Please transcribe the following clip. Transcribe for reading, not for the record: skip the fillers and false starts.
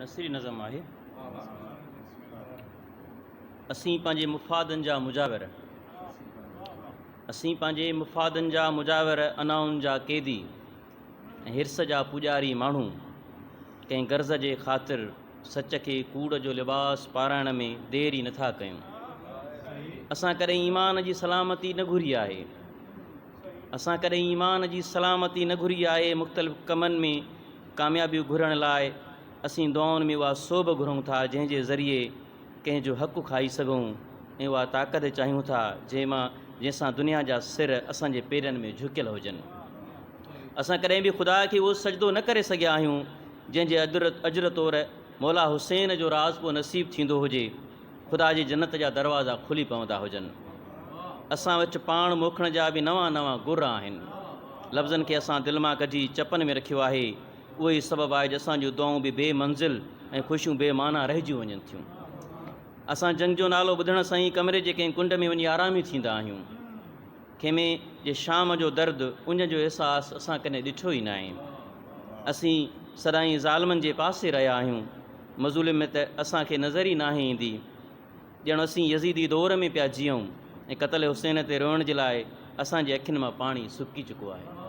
नसरी नज़म आहे। असीं पंहिंजे मुफ़ादनि जा मुजाविर, असीं पंहिंजे मुफ़ादनि जा मुजाविर, अनाउनि जा क़ैदी ऐं हिर्स जा पुॼारी माण्हू कंहिं गर्ज़ जे ख़ातिर सच खे कूड़ जो लिबास पाराइण में देरि ई नथा कयूं। असां कॾहिं ईमान जी सलामती न घुरी आहे, असां कॾहिं ईमान जी सलामती न घुरी आहे। मुख़्तलिफ़ कमनि में कामयाबियूं घुरण लाइ असीं दुआउनि में उहा सोभ घुरूं था जंहिंजे ज़रिए कंहिंजो हक़ु खाई सघूं ऐं उहा ताक़त चाहियूं था जंहिंसां दुनिया जा सिर असांजे पेरनि में झुकियल हुजनि। असां कॾहिं बि ख़ुदा खे उहो सजदो न करे सघिया आहियूं जंहिंजे अजर तौरु मौला हुसैन जो राज़ पोइ नसीबु थींदो हुजे, ख़ुदा जी जन्नत जा दरवाज़ा खुली पवंदा हुजनि। असां वटि पाण मोखण जा बि नवां नवां गुर आहिनि। लफ़्ज़नि खे असां दिलि मां कढी चपनि में रखियो आहे। उहो ई सबबु आहे जो असांजूं दुआऊं बि बेमंज़िल ऐं ख़ुशियूं बेमाना रहिजी वञनि थियूं। असां जंग जो नालो ॿुधण सां ई कमरे जे कंहिं कुंड में वञी आरामी थींदा आहियूं। खेमे जे शाम जो दर्द, उन जो अहसासु असां कॾहिं ॾिठो ई न आहे। असीं सदाईं ज़ालिमनि जे पासे रहिया आहियूं। मज़लूमियत असांखे नज़र ई नाहे ईंदी, ॼणु असीं यज़ीदी दौर में पिया जीऊं ऐं क़त्ल हुसैन ते रोअण जे लाइ असांजे अखियुनि मां पाणी सुकी चुको आहे।